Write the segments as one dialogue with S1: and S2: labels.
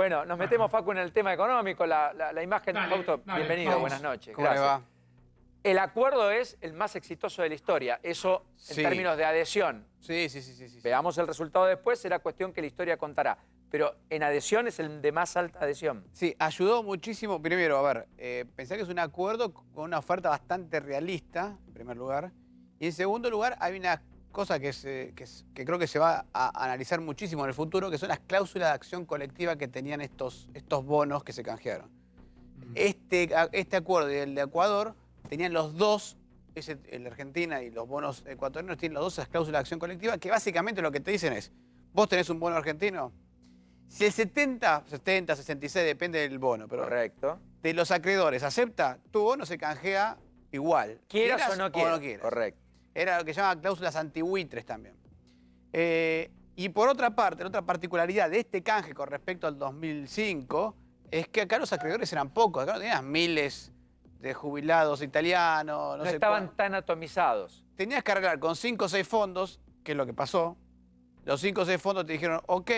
S1: Bueno, nos metemos, Facu, en el tema económico, la imagen.
S2: Dale,
S1: Fausto,
S2: dale,
S1: bienvenido,
S2: vamos.
S1: buenas noches.
S3: ¿Cómo le
S1: Gracias.
S3: va?
S1: El acuerdo es el más exitoso de la historia, eso en
S3: Sí.
S1: términos de adhesión.
S3: Sí.
S1: Veamos el resultado después, será cuestión que la historia contará. Pero en adhesión es el de más alta adhesión.
S3: Sí, ayudó muchísimo. Primero, a ver, pensé que es un acuerdo con una oferta bastante realista, en primer lugar. Y en segundo lugar, hay una cosa que creo que se va a analizar muchísimo en el futuro, que son las cláusulas de acción colectiva que tenían estos bonos que se canjearon. Este acuerdo y el de Ecuador tenían los dos, el de Argentina y los bonos ecuatorianos tienen los dos esas cláusulas de acción colectiva, que básicamente lo que te dicen es, vos tenés un bono argentino, si el 70, 66, depende del bono, pero
S1: Correcto.
S3: de los acreedores acepta, tu bono se canjea igual.
S1: Quieras o no quieras. Correcto.
S3: Era lo que llaman cláusulas antibuitres también. Y por otra parte, la otra particularidad de este canje con respecto al 2005 es que acá los acreedores eran pocos. Acá no tenías miles de jubilados italianos.
S1: No
S3: sé
S1: estaban
S3: cuánto.
S1: tan atomizados.
S3: Tenías que arreglar con 5 o 6 fondos, que es lo que pasó. Los 5 o 6 fondos te dijeron, ok,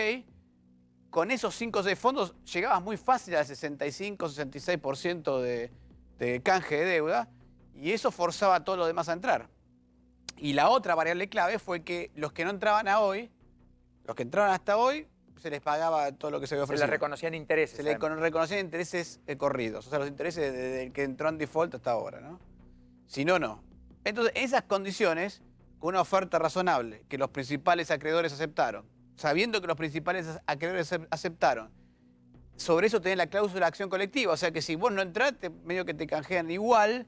S3: con esos 5 o 6 fondos llegabas muy fácil al 65-66% de canje de deuda y eso forzaba a todos los demás a entrar. Y la otra variable clave fue que los que no entraban a hoy, los que entraban hasta hoy, se les pagaba todo lo que se había
S1: Se
S3: ofrecido.
S1: les reconocían intereses.
S3: Se les
S1: además.
S3: reconocían intereses corridos, o sea, los intereses desde el que entró en default hasta ahora, ¿no? Si no, no. Entonces, en esas condiciones, con una oferta razonable que los principales acreedores aceptaron, sabiendo que los principales acreedores aceptaron, sobre eso tenés la cláusula de acción colectiva, o sea que si vos no entraste, medio que te canjean igual,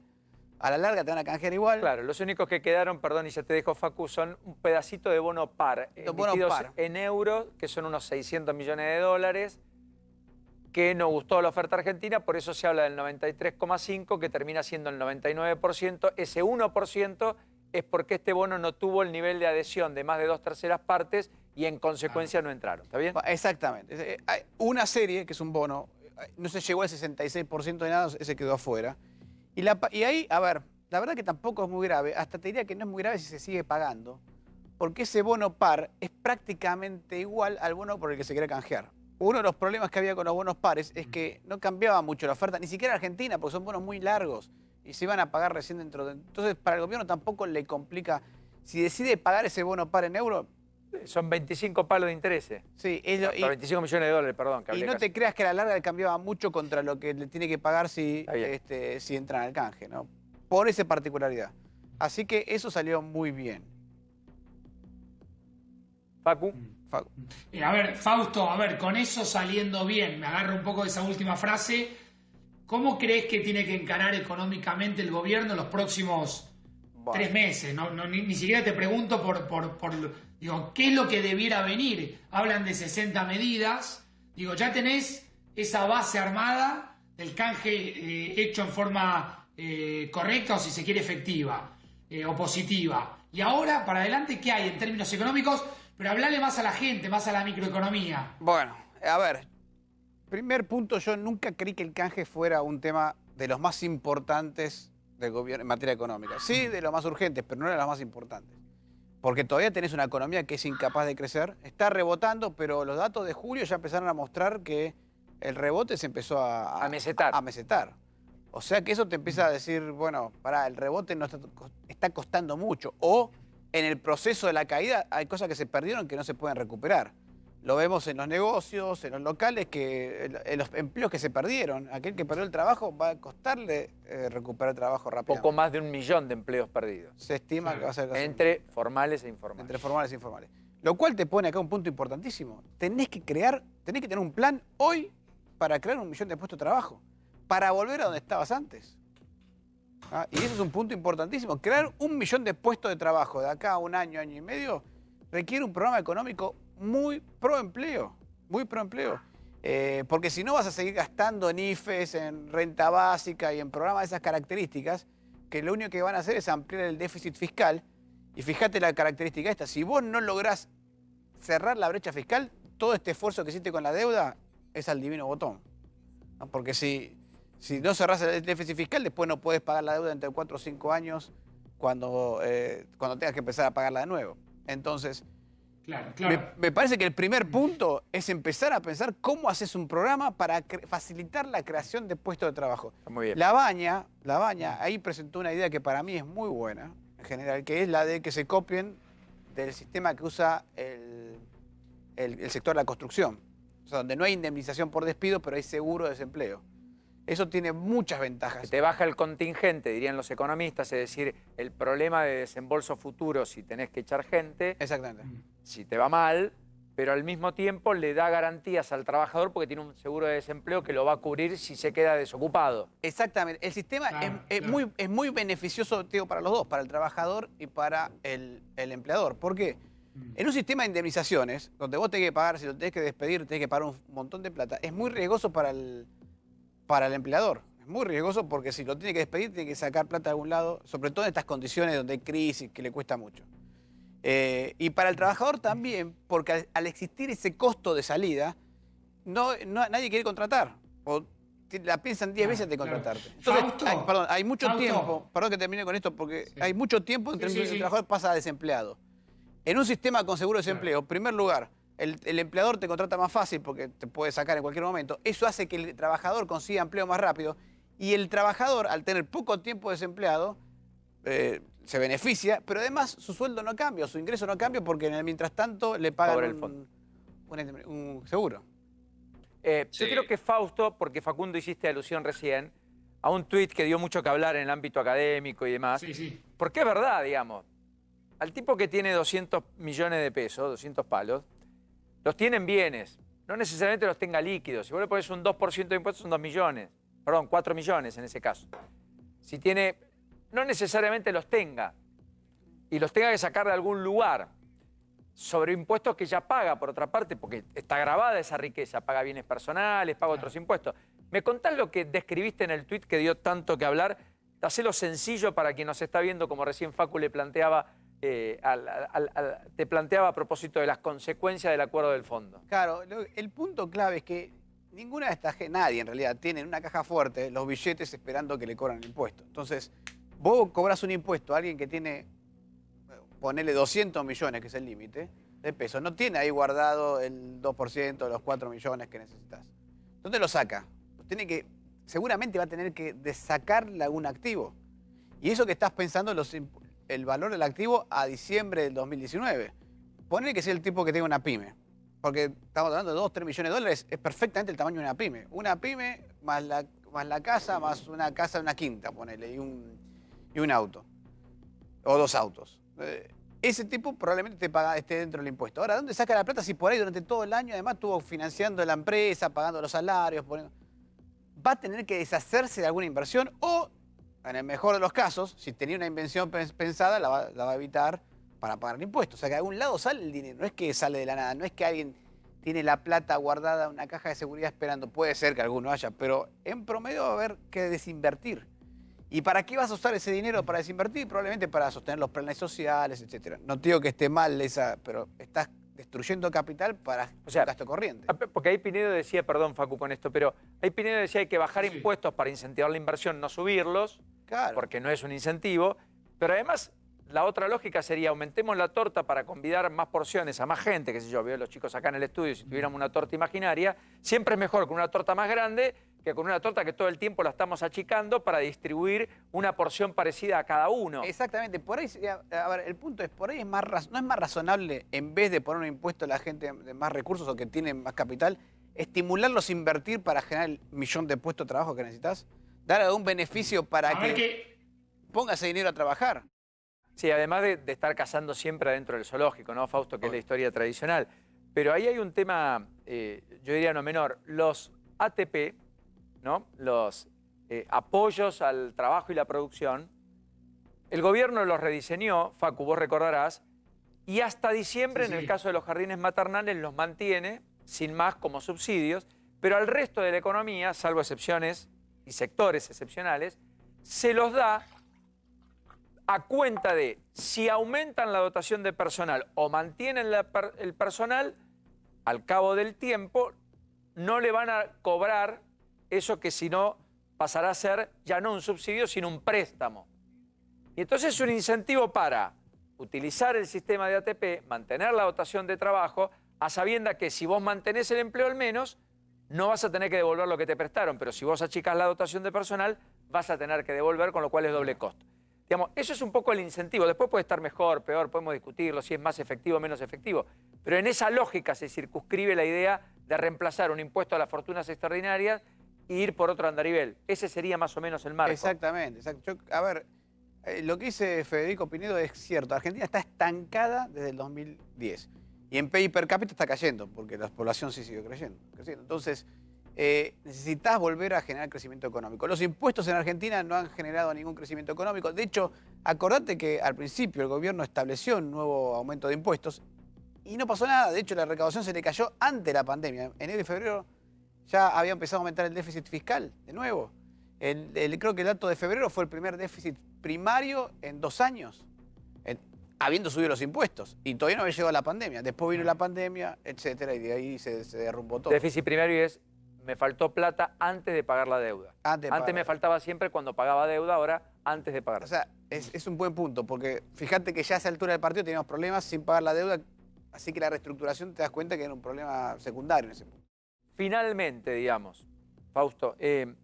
S3: a la larga te van a canjear igual.
S1: Claro, los únicos que quedaron, perdón, y ya te dejo, Facu, son un pedacito de bono par,
S3: bono
S1: emitidos
S3: par.
S1: en euros, que son unos 600 millones de dólares, que no gustó la oferta argentina, por eso se habla del 93,5, que termina siendo el 99%. Ese 1% es porque este bono no tuvo el nivel de adhesión de más de 2/3 partes y en consecuencia no entraron. ¿Está bien?
S3: Exactamente. Hay una serie, que es un bono, no se llegó al 66% de nada, ese quedó afuera. Y ahí, a ver, la verdad que tampoco es muy grave, hasta te diría que no es muy grave si se sigue pagando, porque ese bono par es prácticamente igual al bono por el que se quiere canjear. Uno de los problemas que había con los bonos pares es que no cambiaba mucho la oferta, ni siquiera Argentina, porque son bonos muy largos y se iban a pagar recién dentro de... Entonces, para el gobierno tampoco le complica. Si decide pagar ese bono par en euro...
S1: Son 25 palos de intereses.
S3: Sí,
S1: 25 millones de dólares, perdón. Que
S3: y
S1: hablé
S3: no
S1: casi.
S3: te creas que a la larga le cambiaba mucho contra lo que le tiene que pagar si entran al canje, ¿no? Por esa particularidad. Así que eso salió muy bien.
S1: Facu.
S3: Facu.
S2: A ver, Fausto, a ver, con eso saliendo bien, me agarro un poco de esa última frase. ¿Cómo crees que tiene que encarar económicamente el gobierno los próximos 3 meses? Ni siquiera te pregunto digo, ¿qué es lo que debiera venir? Hablan de 60 medidas. Digo, ya tenés esa base armada del canje hecho en forma correcta o si se quiere efectiva o positiva. Y ahora, para adelante, ¿qué hay en términos económicos? Pero hablarle más a la gente, más a la microeconomía.
S3: Bueno, a ver, primer punto, yo nunca creí que el canje fuera un tema de los más importantes del gobierno en materia económica. Sí, de los más urgentes, pero no era de los más importantes. Porque todavía tenés una economía que es incapaz de crecer, está rebotando, pero los datos de julio ya empezaron a mostrar que el rebote se empezó a mesetar. O sea que eso te empieza a decir, bueno, pará, el rebote no está costando mucho. O en el proceso de la caída hay cosas que se perdieron que no se pueden recuperar. Lo vemos en los negocios, en los locales, en los empleos que se perdieron. Aquel que perdió el trabajo va a costarle recuperar el trabajo rápido.
S1: Poco más de 1 millón de empleos perdidos.
S3: Se estima que va a ser casi
S1: entre formales e informales.
S3: entre formales e informales. Lo cual te pone acá un punto importantísimo. Tenés que tener un plan hoy para crear 1 millón de puestos de trabajo, para volver a donde estabas antes. Y eso es un punto importantísimo. Crear 1 millón de puestos de trabajo de acá a 1 año, año y medio, requiere un programa económico muy pro empleo, porque si no vas a seguir gastando en IFES, en renta básica y en programas de esas características, que lo único que van a hacer es ampliar el déficit fiscal. Y fíjate la característica esta, si vos no lográs cerrar la brecha fiscal, todo este esfuerzo que hiciste con la deuda es al divino botón. ¿No? Porque si no cerrás el déficit fiscal, después no puedes pagar la deuda entre 4 o 5 años cuando tengas que empezar a pagarla de nuevo. Entonces,
S2: Claro, claro.
S3: Me parece que el primer punto es empezar a pensar cómo haces un programa para facilitar la creación de puestos de trabajo.
S1: Muy bien.
S3: La Baña ahí presentó una idea que para mí es muy buena, en general, que es la de que se copien del sistema que usa el sector de la construcción. O sea, donde no hay indemnización por despido, pero hay seguro de desempleo. Eso tiene muchas ventajas.
S1: Que te baja el contingente, dirían los economistas, es decir, el problema de desembolso futuro si tenés que echar gente,
S3: Exactamente.
S1: si te va mal, pero al mismo tiempo le da garantías al trabajador porque tiene un seguro de desempleo que lo va a cubrir si se queda desocupado.
S3: Exactamente. El sistema
S2: Claro,
S3: es muy beneficioso, digo, para los dos, para el trabajador y para el empleador. ¿Por qué? En un sistema de indemnizaciones, donde vos tenés que pagar, si lo tenés que despedir, tenés que pagar un montón de plata, es muy riesgoso para el empleador. Es muy riesgoso porque si lo tiene que despedir, tiene que sacar plata de algún lado, sobre todo en estas condiciones donde hay crisis, que le cuesta mucho. Y para el trabajador también, porque al existir ese costo de salida, nadie quiere contratar. O la piensan 10 veces de contratarte. Entonces,
S2: Fausto,
S3: hay mucho
S2: Fausto.
S3: tiempo, perdón que termine con esto, porque
S2: Sí.
S3: hay mucho tiempo entre
S2: Sí,
S3: el trabajador pasa a desempleado. En un sistema con seguro de desempleo, en primer lugar, el empleador te contrata más fácil porque te puede sacar en cualquier momento. Eso hace que el trabajador consiga empleo más rápido y el trabajador, al tener poco tiempo desempleado, se beneficia, pero además su sueldo no cambia, su ingreso no cambia porque en el mientras tanto le
S1: Sobre
S3: pagan
S1: el fondo.
S3: un seguro.
S1: Yo creo que Fausto, porque Facundo hiciste alusión recién a un tuit que dio mucho que hablar en el ámbito académico y demás,
S2: Sí, sí.
S1: porque es verdad, digamos, al tipo que tiene 200 millones de pesos, 200 palos, los tiene en bienes, no necesariamente los tenga líquidos. Si vos le pones un 2% de impuestos son 2 millones, perdón, 4 millones en ese caso. Si tiene, no necesariamente los tenga, y los tenga que sacar de algún lugar, sobre impuestos que ya paga, por otra parte, porque está grabada esa riqueza, paga bienes personales, paga otros impuestos. ¿Me contás lo que describiste en el tuit que dio tanto que hablar? Hacelo sencillo para quien nos está viendo, como recién Facu le planteaba, te planteaba a propósito de las consecuencias del acuerdo del fondo.
S3: Claro, el punto clave es que ninguna de estas, nadie en realidad, tiene en una caja fuerte los billetes esperando que le cobran el impuesto. Entonces, vos cobras un impuesto a alguien que tiene, ponele 200 millones, que es el límite, de pesos. No tiene ahí guardado el 2% de los 4 millones que necesitas. ¿Dónde lo saca? Tiene que, seguramente va a tener que sacarle algún activo. Y eso que estás pensando, el valor del activo a diciembre del 2019. Ponele que sea el tipo que tenga una pyme. Porque estamos hablando de 2, 3 millones de dólares, es perfectamente el tamaño de una pyme. Una pyme más la casa, más una casa de una quinta, ponele, y un auto. O 2 autos. Ese tipo probablemente esté dentro del impuesto. Ahora, ¿dónde saca la plata si por ahí durante todo el año además estuvo financiando la empresa, pagando los salarios? Va a tener que deshacerse de alguna inversión o, en el mejor de los casos, si tenía una inversión pensada, la va a evitar para pagar el impuesto. O sea, que de algún lado sale el dinero, no es que sale de la nada, no es que alguien tiene la plata guardada en una caja de seguridad esperando. Puede ser que alguno haya, pero en promedio va a haber que desinvertir. ¿Y para qué vas a usar ese dinero para desinvertir? Probablemente para sostener los planes sociales, etc. No te digo que esté mal pero estás destruyendo capital para un gasto corriente.
S1: Porque ahí Pinedo decía, perdón Facu con esto, pero ahí Pinedo decía hay que bajar impuestos para incentivar la inversión, no subirlos,
S3: Claro.
S1: porque no es un incentivo, pero además la otra lógica sería aumentemos la torta para convidar más porciones a más gente, qué sé yo, veo a los chicos acá en el estudio, si tuviéramos una torta imaginaria, siempre es mejor con una torta más grande que con una torta que todo el tiempo la estamos achicando para distribuir una porción parecida a cada uno.
S3: Exactamente, por ahí, a ver, el punto es, por ahí no es más razonable, en vez de poner un impuesto a la gente de más recursos o que tiene más capital, estimularlos a invertir para generar el millón de puestos de trabajo que necesitas, dar algún beneficio para que ponga ese dinero a trabajar.
S1: Sí, además de estar cazando siempre adentro del zoológico, ¿no, Fausto? Que es la historia tradicional. Pero ahí hay un tema, yo diría no menor, los ATP, ¿no? Los apoyos al trabajo y la producción, el gobierno los rediseñó, Facu, vos recordarás, y hasta diciembre, en el caso de los jardines maternales, los mantiene, sin más, como subsidios, pero al resto de la economía, salvo excepciones y sectores excepcionales, se los da a cuenta de si aumentan la dotación de personal o mantienen el personal, al cabo del tiempo, no le van a cobrar eso que si no pasará a ser ya no un subsidio, sino un préstamo. Y entonces es un incentivo para utilizar el sistema de ATP, mantener la dotación de trabajo, a sabiendas que si vos mantenés el empleo al menos, no vas a tener que devolver lo que te prestaron, pero si vos achicás la dotación de personal, vas a tener que devolver, con lo cual es doble costo. Digamos, eso es un poco el incentivo. Después puede estar mejor, peor, podemos discutirlo, si es más efectivo o menos efectivo. Pero en esa lógica se circunscribe la idea de reemplazar un impuesto a las fortunas extraordinarias e ir por otro andarivel. Ese sería más o menos el marco.
S3: Exactamente. A ver, lo que dice Federico Pinedo es cierto. Argentina está estancada desde el 2010. Y en PIB per cápita está cayendo, porque la población sí sigue creciendo. Entonces, necesitas volver a generar crecimiento económico. Los impuestos en Argentina no han generado ningún crecimiento económico. De hecho, acordate que al principio el gobierno estableció un nuevo aumento de impuestos y no pasó nada. De hecho, la recaudación se le cayó ante la pandemia. En enero y febrero ya había empezado a aumentar el déficit fiscal de nuevo. Creo que el dato de febrero fue el primer déficit primario en 2 años, habiendo subido los impuestos. Y todavía no había llegado la pandemia. Después vino la pandemia, etcétera, y de ahí se derrumbó todo.
S1: Déficit primario es, me faltó plata antes de pagar la deuda. Antes me faltaba siempre cuando pagaba deuda, ahora antes de pagar.
S3: O sea, es un buen punto, porque fíjate que ya a esa altura del partido teníamos problemas sin pagar la deuda, así que la reestructuración te das cuenta que era un problema secundario en ese punto.
S1: Finalmente, digamos, Fausto, el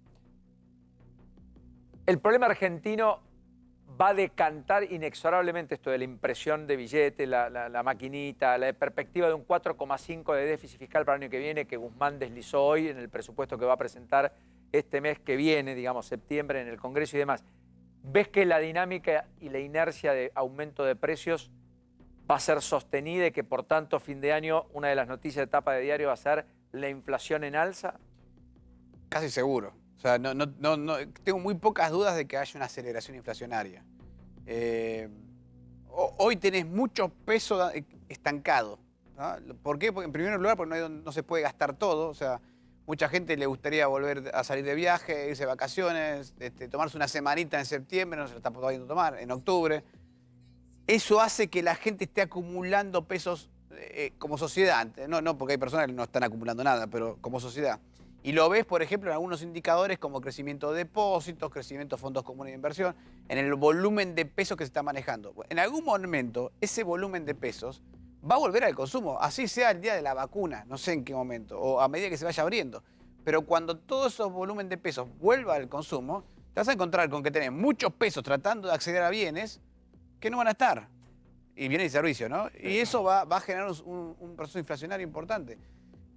S1: problema argentino va a decantar inexorablemente esto de la impresión de billetes, la maquinita, la perspectiva de un 4,5 de déficit fiscal para el año que viene que Guzmán deslizó hoy en el presupuesto que va a presentar este mes que viene, digamos, septiembre, en el Congreso y demás. ¿Ves que la dinámica y la inercia de aumento de precios va a ser sostenida y que, por tanto, fin de año, una de las noticias de tapa de diario va a ser la inflación en alza?
S3: Casi seguro. O sea, tengo muy pocas dudas de que haya una aceleración inflacionaria. Hoy tenés mucho peso estancado, ¿no? ¿Por qué? Porque en primer lugar, porque no se puede gastar todo. O sea, mucha gente le gustaría volver a salir de viaje, irse de vacaciones, tomarse una semanita en septiembre, no se lo está pudiendo tomar, en octubre. Eso hace que la gente esté acumulando pesos como sociedad. No porque hay personas que no están acumulando nada, pero como sociedad. Y lo ves, por ejemplo, en algunos indicadores como crecimiento de depósitos, crecimiento de fondos comunes de inversión, en el volumen de pesos que se está manejando. En algún momento, ese volumen de pesos va a volver al consumo, así sea el día de la vacuna, no sé en qué momento, o a medida que se vaya abriendo. Pero cuando todo ese volumen de pesos vuelva al consumo, te vas a encontrar con que tenés muchos pesos tratando de acceder a bienes que no van a estar. Y bienes y servicios, ¿no? Y eso va a generar un proceso inflacionario importante.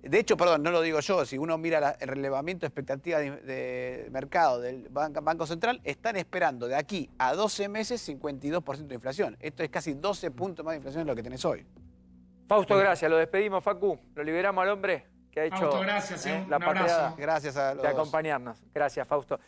S3: De hecho, perdón, no lo digo yo, si uno mira el relevamiento de expectativas de mercado del Banco Central, están esperando de aquí a 12 meses 52% de inflación. Esto es casi 12 puntos más de inflación de lo que tenés hoy.
S1: Fausto, gracias. Lo despedimos, Facu. Lo liberamos al hombre que ha hecho
S2: Fausto, gracias,
S1: la
S2: un abrazo.
S1: patriada
S3: Gracias a los
S1: de acompañarnos. Gracias, Fausto.